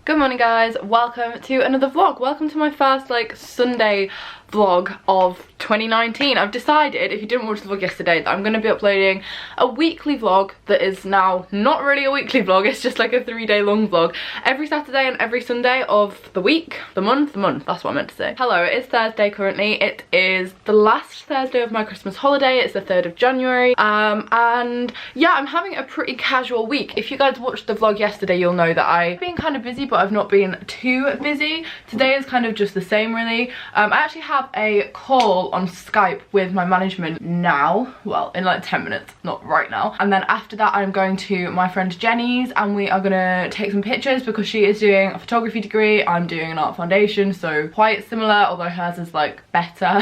Good morning guys, welcome to another vlog. Welcome to my first like Sunday vlog of 2019. I've decided, if you didn't watch the vlog yesterday, that I'm going to be uploading a weekly vlog that is now not really a weekly vlog, it's just like a 3-day long vlog every Saturday and every Sunday of the week, the month, that's what I meant to say. Hello, it is Thursday currently. It is the last Thursday of my Christmas holiday. It's the 3rd of January and yeah, I'm having a pretty casual week. If you guys watched the vlog yesterday, you'll know that I've been kind of busy, but I've not been too busy. Today is kind of just the same really. I actually have a call on Skype with my management now, well in like 10 minutes, not right now, and then after that I'm going to my friend Jenny's and we are gonna take some pictures because she is doing a photography degree, I'm doing an art foundation, so quite similar, although hers is like better.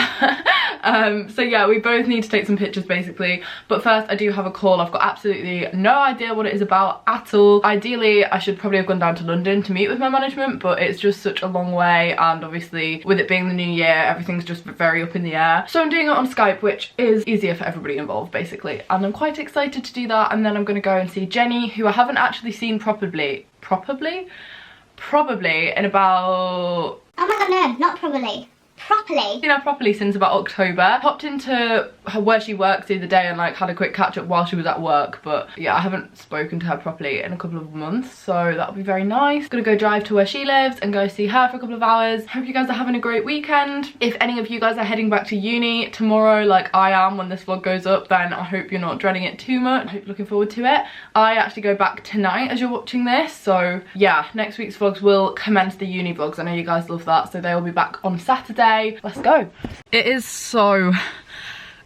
So yeah, we both need to take some pictures basically, but first I do have a call. I've got absolutely no idea what it is about at all. Ideally I should probably have gone down to London to meet with my management, but it's just such a long way, and obviously with it being the new year, everything's just very up in the air, so I'm doing it on Skype, which is easier for everybody involved basically, and I'm quite excited to do that. And then I'm gonna go and see Jenny, who I haven't actually seen probably in about, oh my god, no, not properly seen her properly since about October. Popped into where she works the other day and like had a quick catch up while she was at work, but yeah, I haven't spoken to her properly in a couple of months, so that'll be very nice. Gonna go drive to where she lives and go see her for a couple of hours. Hope you guys are having a great weekend. If any of you guys are heading back to uni tomorrow like I am when this vlog goes up, then I hope you're not dreading it too much. I hope you're looking forward to it. I actually go back tonight as you're watching this, so yeah, next week's vlogs will commence the uni vlogs. I know you guys love that, so they will be back on Saturday. Let's go. It is so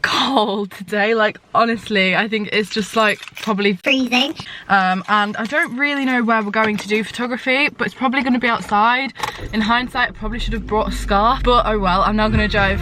cold today, like honestly I think it's just like probably freezing, and I don't really know where we're going to do photography, but it's probably going to be outside. In hindsight I probably should have brought a scarf, but oh well. I'm now going to drive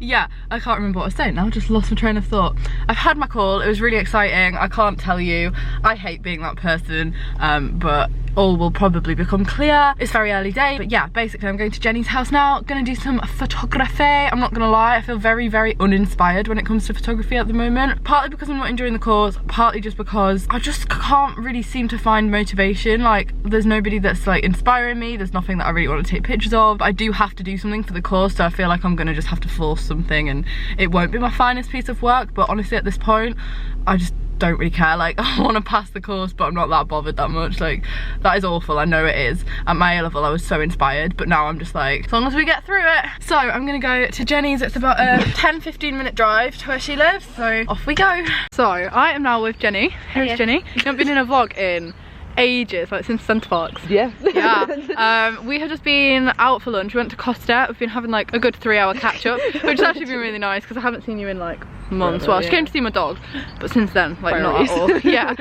yeah, I can't remember what I was saying now, just lost my train of thought. I've had my call, it was really exciting. I can't tell you, I hate being that person, but all will probably become clear. It's very early day, but yeah, basically I'm going to Jenny's house now, gonna do some photography. I'm not gonna lie, I feel very uninspired when it comes to photography at the moment, partly because I'm not enjoying the course, partly just because I just can't really seem to find motivation. Like there's nobody that's like inspiring me, there's nothing that I really want to take pictures of. I do have to do something for the course, so I feel like I'm gonna just have to force something, and it won't be my finest piece of work, but honestly at this point I just don't really care. Like I want to pass the course, but I'm not that bothered that much. Like that is awful, I know it is. At my A level I was so inspired, but now I'm just like, as long as we get through it. So I'm gonna go to Jenny's. It's about a 10-15 minute drive to where she lives, so off we go. So I am now with Jenny. Here's Jenny. You haven't been in a vlog in ages, like since Centre Parks. Yeah. We have just been out for lunch. We went to Costa. We've been having like a good 3-hour catch up, which has actually been really nice because I haven't seen you in like months. Well, she came to see my dog, but since then like not at all. Yeah.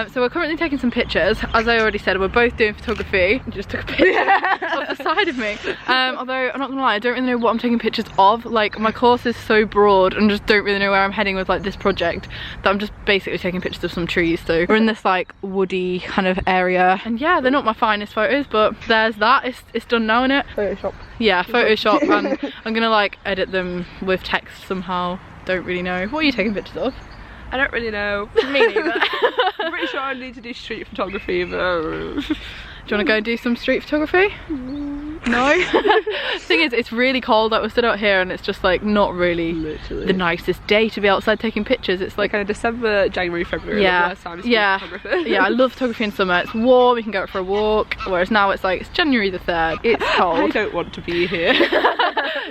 So we're currently taking some pictures. As I already said, we're both doing photography. I just took a picture of the side of me. Although I'm not gonna lie, I don't really know what I'm taking pictures of. Like my course is so broad and just don't really know where I'm heading with like this project, that I'm just basically taking pictures of some trees. So we're in this like woody kind of area, and yeah, they're not my finest photos, but there's that. It's done now, innit? Photoshop. Yeah, Photoshop. And I'm gonna like edit them with text somehow. Don't really know. What are you taking pictures of? I don't really know. Me neither. I'm pretty sure I need to do street photography, but do you want to go and do some street photography? No? Thing is, it's really cold. Like we're stood out here and it's just like not really the nicest day to be outside taking pictures. It's like kind of December, January, February. Yeah, yeah, I love photography in summer. It's warm, you can go out for a walk, whereas now it's like, it's January the 3rd, it's cold. I don't want to be here.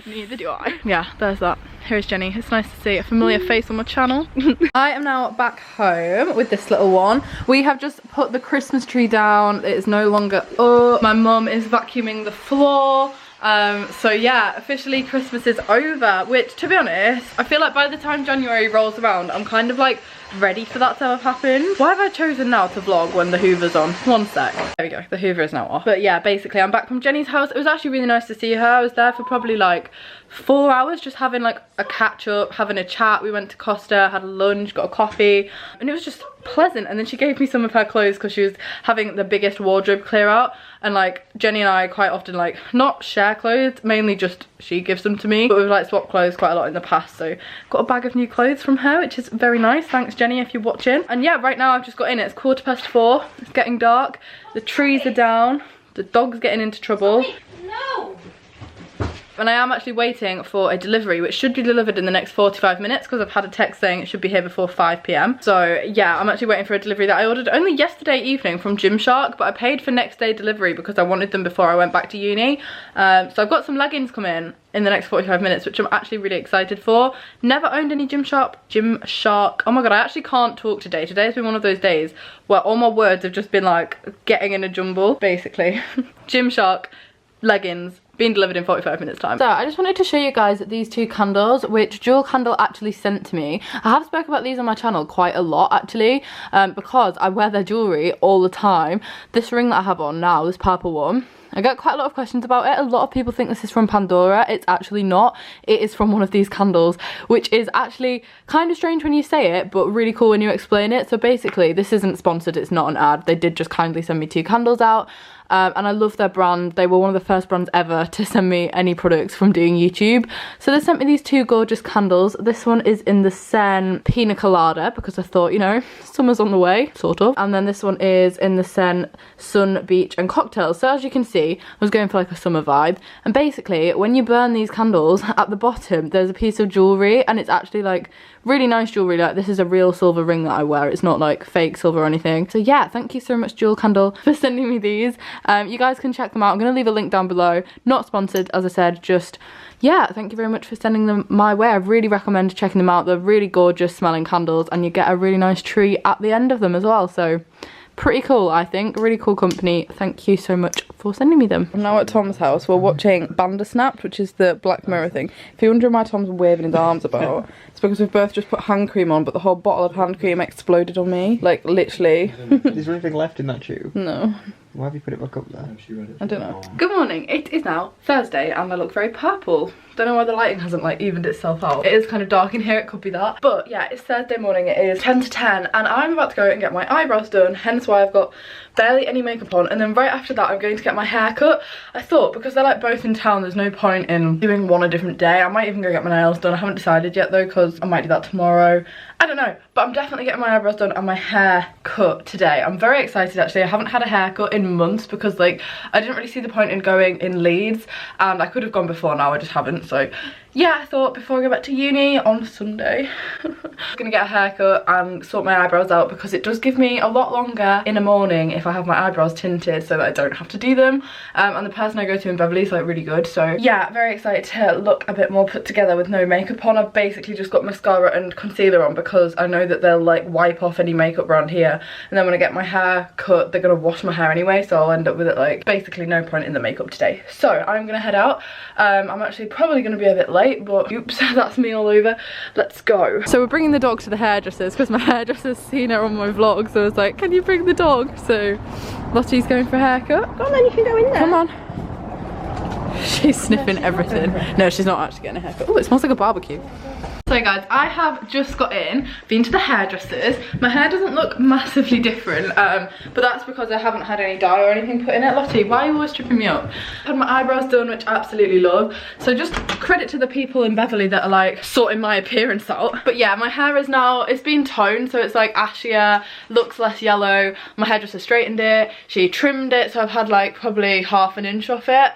Neither do I. Yeah, there's that. Here's Jenny. It's nice to see a familiar face on my channel. I am now back home with this little one. We have just put the Christmas tree down. It is no longer up. My mum is vacuuming the floor. So yeah, officially Christmas is over, which to be honest, I feel like by the time January rolls around, I'm kind of like ready for that to have happened. Why have I chosen now to vlog when the Hoover's on? One sec. There we go, the Hoover is now off. But yeah, basically I'm back from Jenny's house. It was actually really nice to see her. I was there for probably like 4 hours just having like a catch up, having a chat. We went to Costa, had a lunch, got a coffee, and it was just pleasant. And then she gave me some of her clothes because she was having the biggest wardrobe clear out, and like Jenny and I quite often like not share clothes, mainly just she gives them to me, but we've like swapped clothes quite a lot in the past, so got a bag of new clothes from her, which is very nice. Thanks Jenny if you're watching. And yeah, right now I've just got in, it's 4:15, it's getting dark, the trees are down, the dog's getting into trouble. No! And I am actually waiting for a delivery which should be delivered in the next 45 minutes because I've had a text saying it should be here before 5 PM. So yeah, I'm actually waiting for a delivery that I ordered only yesterday evening from Gymshark, but I paid for next day delivery because I wanted them before I went back to uni. So I've got some leggings coming in the next 45 minutes, which I'm actually really excited for. Never owned any Gymshark. Oh my god, I actually can't talk today. Today's been one of those days where all my words have just been like getting in a jumble, basically. Gymshark leggings being delivered in 45 minutes time. So I just wanted to show you guys these two candles, which Jewel Candle actually sent to me. I have spoken about these on my channel quite a lot actually, because I wear their jewellery all the time. This ring that I have on now, this purple one, I get quite a lot of questions about it. A lot of people think this is from Pandora. It's actually not. It is from one of these candles, which is actually kind of strange when you say it, but really cool when you explain it. So basically, this isn't sponsored, it's not an ad. They did just kindly send me two candles out. And I love their brand. They were one of the first brands ever to send me any products from doing YouTube. So they sent me these two gorgeous candles. This one is in the Sen Pina Colada because I thought, you know, summer's on the way, sort of. And then this one is in the Sen Sun, Beach and Cocktails. So as you can see, I was going for like a summer vibe. And basically, when you burn these candles, at the bottom, there's a piece of jewellery and it's actually like really nice jewellery. Like this is a real silver ring that I wear. It's not like fake silver or anything. So yeah, thank you so much Jewel Candle for sending me these. You guys can check them out. I'm going to leave a link down below. Not sponsored, as I said, just yeah, thank you very much for sending them my way. I really recommend checking them out. They're really gorgeous smelling candles and you get a really nice treat at the end of them as well. So pretty cool, I think. Really cool company. Thank you so much for sending me them. I'm now at Tom's house. We're watching Bandersnap, which is the Black Mirror thing. If you're wondering why Tom's waving his arms about, it's because we've both just put hand cream on, but the whole bottle of hand cream exploded on me. Like, literally. Is there anything left in that tube? No. Why have you put it back up there? I don't know. Good morning. It is now Thursday and I look very purple. Don't know why the lighting hasn't like evened itself out. It is kind of dark in here, it could be that. But yeah, it's Thursday morning, it is 10 to 10 and I'm about to go and get my eyebrows done, hence why I've got barely any makeup on, and then right after that I'm going to get my hair cut. I thought because they're like both in town, there's no point in doing one a different day. I might even go get my nails done. I haven't decided yet though because I might do that tomorrow. I don't know, but I'm definitely getting my eyebrows done and my hair cut today. I'm very excited actually. I haven't had a haircut in months because like I didn't really see the point in going in Leeds and I could have gone before, now I just haven't. So yeah, I thought before I go back to uni on Sunday I'm gonna get a haircut and sort my eyebrows out because it does give me a lot longer in the morning if I have my eyebrows tinted so that I don't have to do them. And the person I go to in Beverley is like really good. So yeah, very excited to look a bit more put together with no makeup on. I've basically just got mascara and concealer on because I know that they'll like wipe off any makeup around here, and then when I get my hair cut they're gonna wash my hair anyway, so I'll end up with it like basically no point in the makeup today. So I'm gonna head out. I'm actually probably gonna be a bit late, but oops, that's me all over. Let's go. So we're bringing the dog to the hairdressers because my hairdresser's seen her on my vlog, so I was like, can you bring the dog? So Lottie's going for a haircut. Go on then, you can go in there. Come on. She's sniffing everything. No, she's not actually getting a haircut. Oh, it smells like a barbecue. So guys, I have just got in, been to the hairdressers. My hair doesn't look massively different, but that's because I haven't had any dye or anything put in it. Lottie, why are you always tripping me up? Had my eyebrows done, which I absolutely love. So just credit to the people in Beverley that are like sorting my appearance out. But yeah, my hair is now, it's been toned, so it's like ashier, looks less yellow. My hairdresser straightened it, she trimmed it, so I've had like probably ½ an inch off it,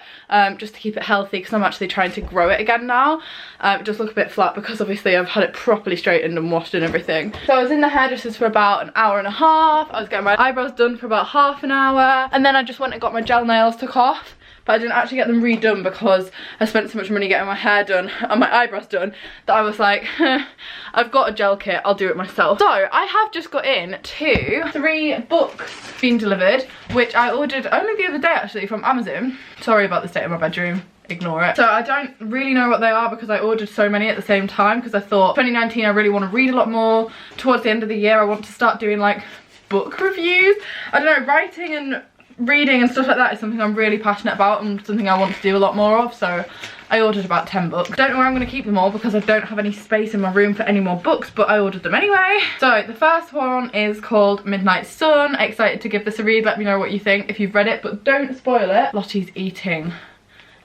just to keep it healthy because I'm actually trying to grow it again now. It does look a bit flat because obviously I've had it properly straightened and washed and everything. So I was in the hairdressers for about an hour and a half. I was getting my eyebrows done for about ½ an hour, and then I just went and got my gel nails took off, but I didn't actually get them redone because I spent so much money getting my hair done and my eyebrows done that I was like, I've got a gel kit, I'll do it myself. So I have just got in 3 books being delivered, which I ordered only the other day actually from Amazon. Sorry about the state of my bedroom. Ignore it. So I don't really know what they are because I ordered so many at the same time because I thought 2019 I really want to read a lot more. Towards the end of the year I want to start doing like book reviews. I don't know, writing and reading and stuff like that is something I'm really passionate about and something I want to do a lot more of, so I ordered about 10 books. Don't know where I'm going to keep them all because I don't have any space in my room for any more books, but I ordered them anyway. So the first one is called Midnight Sun. Excited to give this a read. Let me know what you think if you've read it, but don't spoil it. Lottie's eating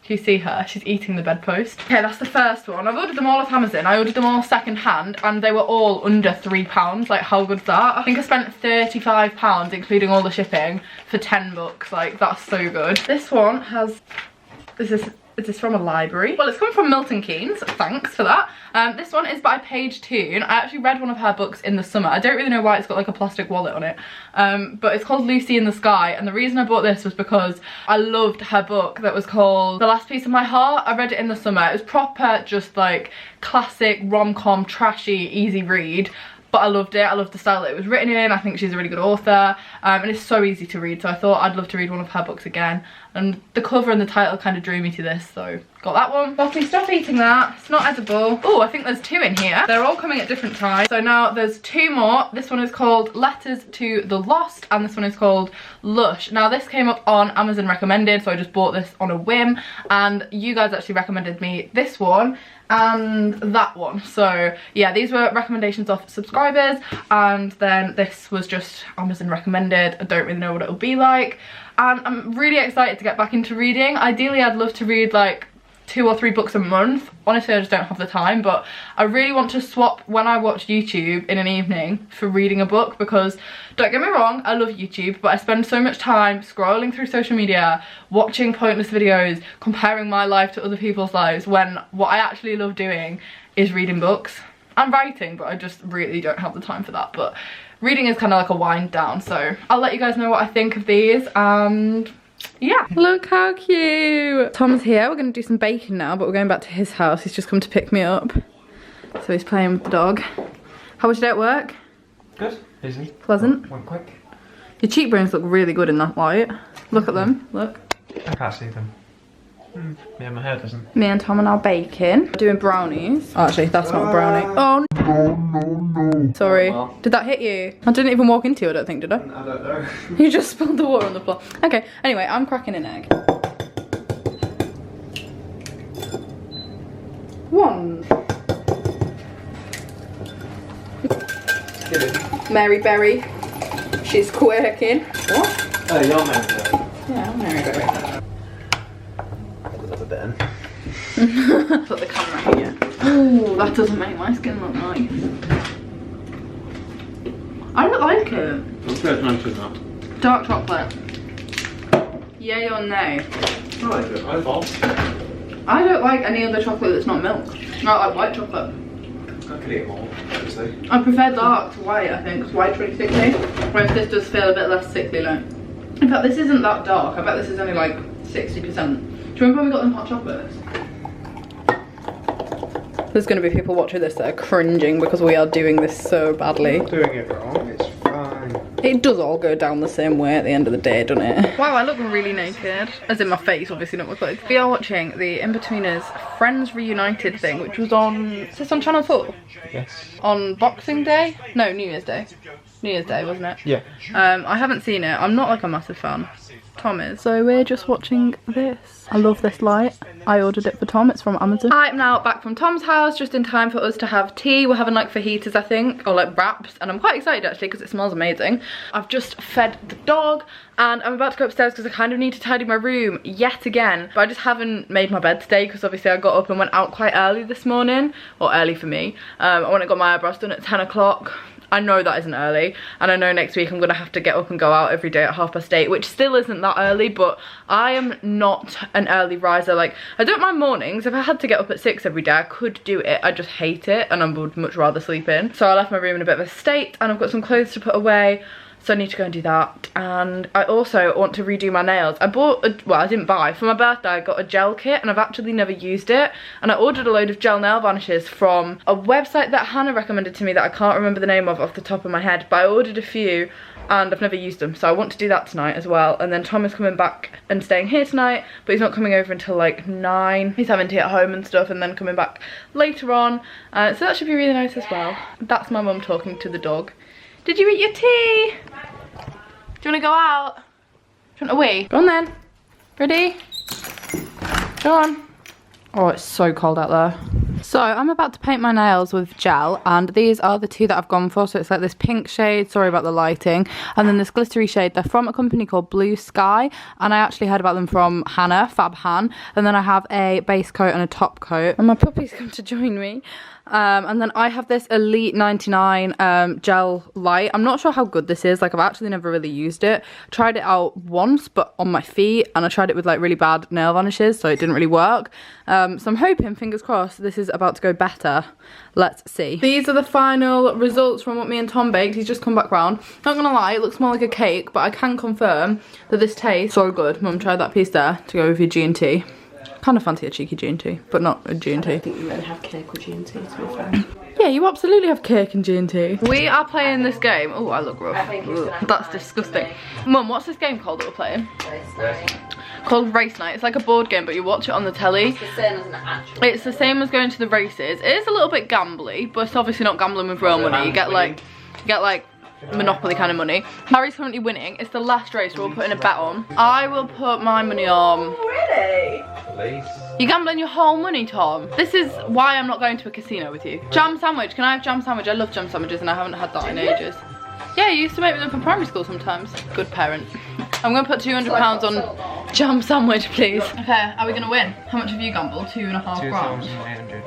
Do you see her? She's eating the bedpost. Okay, that's the first one. I've ordered them all off Amazon. I ordered them all second hand and they were all under £3. Like, how good's that? I think I spent £35, including all the shipping, for 10 books. Like, that's so good. This one has, is this from a library? Well, it's come from Milton Keynes, thanks for that. This one is by Paige Toon. I actually read one of her books in the summer. I don't really know why it's got like a plastic wallet on it, but it's called Lucy in the Sky, and the reason I bought this was because I loved her book that was called The Last Piece of My Heart. I read it in the summer. It was proper, just like classic rom-com, trashy, easy read. But I loved it. I loved the style that it was written in. I think she's a really good author, and it's so easy to read, so I thought I'd love to read one of her books again, and the cover and the title kind of drew me to this, so got that one. Botty, stop eating that. It's not edible. Oh, I think there's 2 in here. They're all coming at different times. So now there's 2 more. This one is called Letters to the Lost, and this one is called Lush. Now this came up on Amazon recommended, so I just bought this on a whim, and you guys actually recommended me this one and that one. So yeah, these were recommendations of subscribers, and then this was just Amazon recommended. I don't really know what it'll be like, and I'm really excited to get back into reading. Ideally, I'd love to read like 2 or 3 books a month. Honestly, I just don't have the time, but I really want to swap when I watch YouTube in an evening for reading a book, because don't get me wrong, I love YouTube, but I spend so much time scrolling through social media, watching pointless videos, comparing my life to other people's lives, when what I actually love doing is reading books and writing, but I just really don't have the time for that. But reading is kind of like a wind down, so I'll let you guys know what I think of these, and yeah. Look how cute. Tom's here. We're going to do some baking now, but we're going back to his house. He's just come to pick me up, so he's playing with the dog. How was your day at work? Good. Busy. Pleasant? Went quick. Your cheekbones look really good in that light. Look at them. Look. I can't see them. Yeah, my hair doesn't. Me and Tom are now baking. Doing brownies. Oh, actually, that's not a brownie. Oh, no. Sorry. Oh, well. Did that hit you? I didn't even walk into you, I don't think, did I? I don't know. You just spilled the water on the floor. Okay, anyway, I'm cracking an egg. 1. Get it. Mary Berry. She's quirking. What? Oh, you're Mary Berry. Yeah, I'm Mary Berry. Another bit in. Put the camera here. Oh, that doesn't make my skin look nice. I don't like it. What's the nice with that? Dark chocolate. Yay or nay? I like it. I thought. I don't like any other chocolate that's not milk. I like white chocolate. I could eat more, obviously. I prefer dark to white, I think, because white's really sickly. Whereas this does feel a bit less sickly, like. In fact, this isn't that dark. I bet this is only like 60%. Do you remember when we got them hot chocolates? There's going to be people watching this that are cringing because we are doing this so badly. I'm not doing it wrong, it's fine. It does all go down the same way at the end of the day, doesn't it? Wow, I look really naked. As in my face, obviously, not my clothes. We are watching the In-Betweeners Friends Reunited thing, which was on, is this on Channel 4? Yes. On Boxing Day? No, New Year's Day. New Year's Day, wasn't it? Yeah. I haven't seen it. I'm not like a massive fan. Tom is. So we're just watching this. I love this light. I ordered it for Tom. It's from Amazon. I'm now back from Tom's house just in time for us to have tea. We're having like fajitas, I think, or like wraps, and I'm quite excited actually because it smells amazing. I've just fed the dog and I'm about to go upstairs because I kind of need to tidy my room yet again, but I just haven't made my bed today because obviously I got up and went out quite early this morning, or early for me. I went and got my eyebrows done at 10 o'clock. I know that isn't early, and I know next week I'm gonna have to get up and go out every day at 8:30, which still isn't that early, but I am not an early riser. Like, I don't mind mornings. If I had to get up at 6 every day, I could do it. I just hate it, and I would much rather sleep in. So I left my room in a bit of a state, and I've got some clothes to put away, so I need to go and do that. And I also want to redo my nails. I bought, well, I didn't buy. For my birthday, I got a gel kit, and I've actually never used it. And I ordered a load of gel nail varnishes from a website that Hannah recommended to me that I can't remember the name of off the top of my head. But I ordered a few, and I've never used them. So I want to do that tonight as well. And then Tom is coming back and staying here tonight, but he's not coming over until like 9. He's having tea at home and stuff, and then coming back later on. So that should be really nice as well. That's my mum talking to the dog. Did you eat your tea? Do you want to go out? Do you want to wee? Go on then. Ready? Go on. Oh, it's so cold out there. So I'm about to paint my nails with gel, and these are the two that I've gone for. So it's like this pink shade, sorry about the lighting, and then this glittery shade. They're from a company called Blue Sky, and I actually heard about them from Hannah, Fab Han. And then I have a base coat and a top coat, and my puppy's come to join me. And then I have this Elite 99 gel light. I'm not sure how good this is. Like, I've actually never really used it. Tried it out once, but on my feet, and I tried it with like really bad nail varnishes, so it didn't really work. So I'm hoping, fingers crossed, this is about to go better. Let's see. These are the final results from what me and Tom baked. He's just come back round. Not gonna lie, it looks more like a cake, but I can confirm that this tastes so good. Mum, try that piece there to go with your G&T. Kind of fancy a cheeky G&T, but not a G&T. I think you really have cake with G&T, to be fair. Yeah, you absolutely have cake and G&T. We are playing this game. Oh, I look rough. That's disgusting. Mum, what's this game called that we're playing? Race night. Called Race Night. It's like a board game, but you watch it on the telly. It's the same as an actual. It's the same as going to the races. It is a little bit gambly, but it's obviously not gambling with real money. You get like Monopoly kind of money. Harry's currently winning. It's the last race, so we're putting a bet on. I will put my money on. Really? Please. You're gambling your whole money, Tom. This is why I'm not going to a casino with you. Jam sandwich. Can I have jam sandwich? I love jam sandwiches and I haven't had that in ages. Yeah, you used to make them for primary school sometimes. Good parent. I'm going to put £200 on jam sandwich, please. Okay, are we going to win? How much have you gambled? £2.5 grand. 2,800.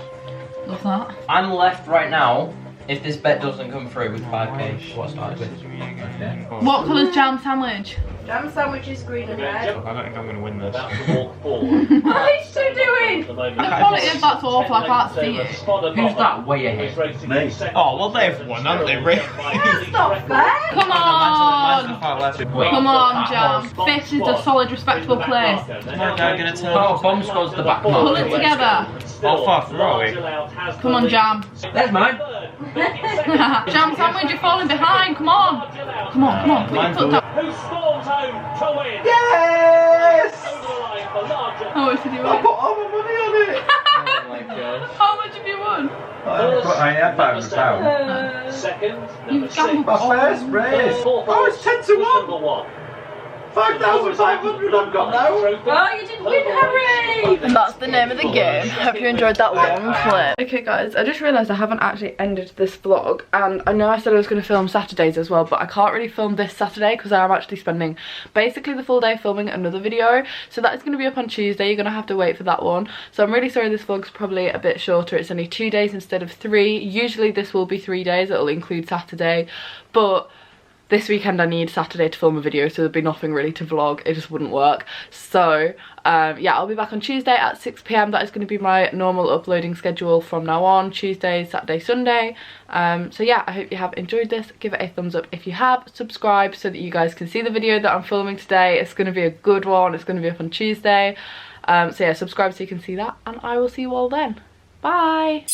Love that. I'm left right now. If this bet doesn't come through with 5k, what started with? What colour's jam sandwich? Jam sandwich is green and red. I don't think I'm going to win this. What are these two doing? The quality of that's awful, I can't see it. Who's that way ahead? Oh, well, they've won, haven't they, really? That's not fair. Come on! Come on, Jam. Fifth is a solid, respectable place. Oh, bomb squad's the back Pull mark. it together. How far through are we? Come on, Jam. There's mine. Jam sandwich, you're falling behind. Come on. Come on, come on. Put your foot down. Who storms home to win? Yes! How much did you I win? put all my money on it! Oh my god. How much have you won? I had £500. Second, You've gambled My first race! Oh, it's 10 to 1! 5,500 I've got now! Oh, you didn't win, Harry! And that's the name of the game. Hope you enjoyed that long clip. Okay guys, I just realised I haven't actually ended this vlog, and I know I said I was going to film Saturdays as well, but I can't really film this Saturday because I'm actually spending basically the full day filming another video. So that is going to be up on Tuesday. You're going to have to wait for that one. So I'm really sorry this vlog's probably a bit shorter. It's only 2 days instead of 3. Usually this will be 3 days. It'll include Saturday, but this weekend I need Saturday to film a video, so there'd be nothing really to vlog. It just wouldn't work. So yeah, I'll be back on Tuesday at 6 PM. That is going to be my normal uploading schedule from now on. Tuesday, Saturday, Sunday. So yeah, I hope you have enjoyed this. Give it a thumbs up if you have. Subscribe so that you guys can see the video that I'm filming today. It's going to be a good one. It's going to be up on Tuesday. So yeah, subscribe so you can see that, and I will see you all then. Bye!